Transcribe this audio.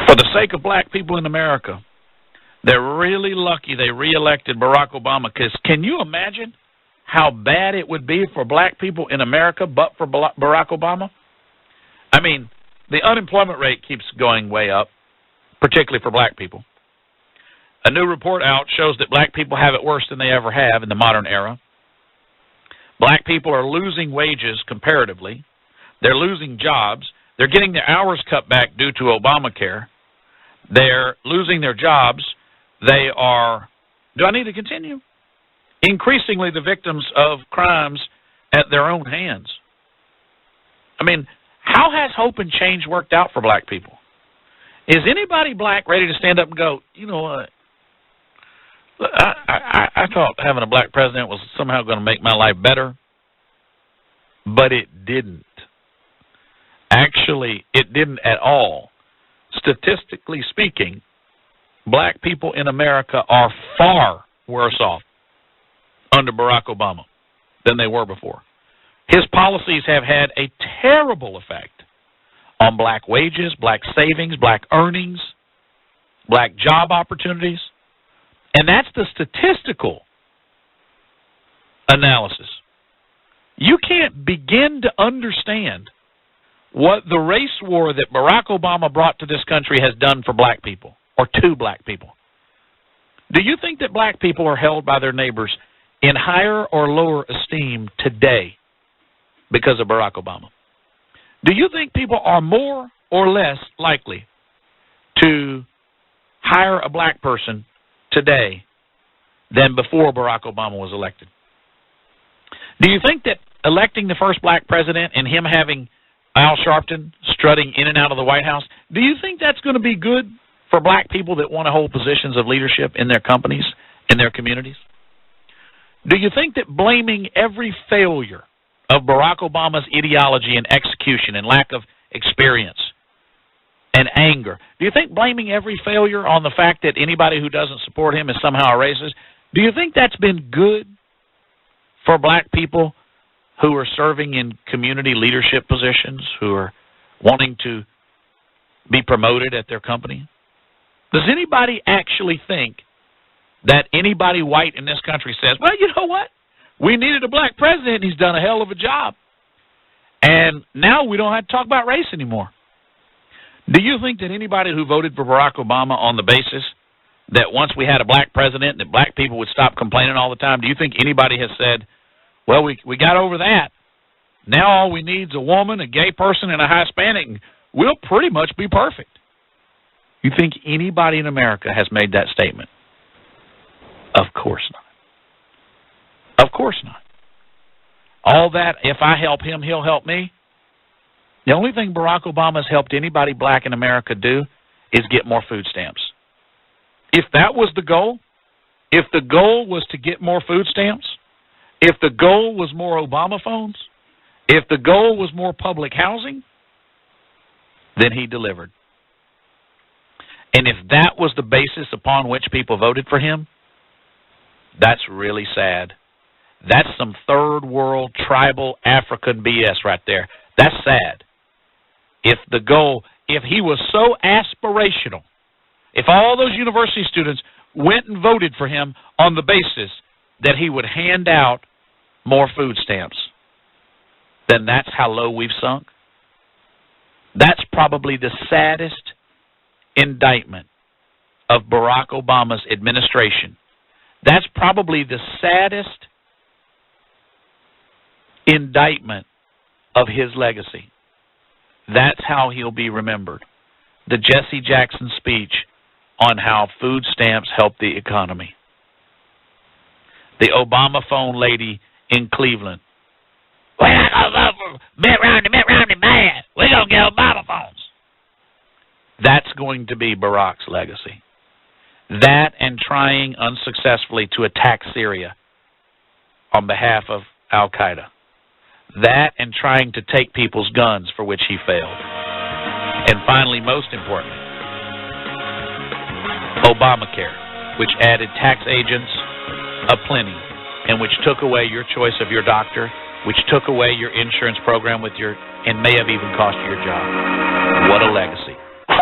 For the sake of black people in America, they're really lucky they reelected Barack Obama, because can you imagine how bad it would be for black people in America but for Barack Obama? I mean, the unemployment rate keeps going way up, particularly for black people. A new report out shows that black people have it worse than they ever have in the modern era. Black people are losing wages comparatively. They're losing jobs. They're getting their hours cut back due to Obamacare. They're losing their jobs. They are, do I need to continue? Increasingly the victims of crimes at their own hands. I mean, how has hope and change worked out for black people? Is anybody black ready to stand up and go, you know what, I thought having a black president was somehow going to make my life better, but it didn't. Actually, it didn't at all. Statistically speaking, black people in America are far worse off under Barack Obama than they were before. His policies have had a terrible effect on black wages, black savings, black earnings, black job opportunities. And that's the statistical analysis. You can't begin to understand what the race war that Barack Obama brought to this country has done for black people, or to black people. Do you think that black people are held by their neighbors in higher or lower esteem today because of Barack Obama? Do you think people are more or less likely to hire a black person today than before Barack Obama was elected? Do you think that electing the first black president and him having Al Sharpton strutting in and out of the White House, do you think that's going to be good for black people that want to hold positions of leadership in their companies, in their communities? Do you think that blaming every failure of Barack Obama's ideology and execution and lack of experience and anger, do you think blaming every failure on the fact that anybody who doesn't support him is somehow a racist, do you think that's been good for black people who are serving in community leadership positions, who are wanting to be promoted at their company? Does anybody actually think that anybody white in this country says, well, you know what? We needed a black president, and he's done a hell of a job. And now we don't have to talk about race anymore. Do you think that anybody who voted for Barack Obama on the basis that once we had a black president that black people would stop complaining all the time, do you think anybody has said, well, we got over that. Now all we need is a woman, a gay person, and a Hispanic. We'll pretty much be perfect. You think anybody in America has made that statement? Of course not. Of course not. All that, if I help him, he'll help me. The only thing Barack Obama has helped anybody black in America do is get more food stamps. If that was the goal, if the goal was to get more food stamps, if the goal was more Obama phones, if the goal was more public housing, then he delivered. And if that was the basis upon which people voted for him, that's really sad. That's some third world tribal African BS right there. That's sad. If the goal, if he was so aspirational, if all those university students went and voted for him on the basis that he would hand out more food stamps, then that's how low we've sunk. That's probably the saddest indictment of Barack Obama's administration. That's probably the saddest indictment of his legacy. That's how he'll be remembered. The Jesse Jackson speech on how food stamps help the economy. The Obama phone lady in Cleveland. We're not going to vote for Mitt Romney bad. We're going to get Obama phones. That's going to be Barack's legacy. That and trying unsuccessfully to attack Syria on behalf of Al-Qaeda. That and trying to take people's guns, for which he failed. And finally, most importantly, Obamacare, which added tax agents aplenty, and which took away your choice of your doctor, which took away your insurance program with and may have even cost you your job. What a legacy.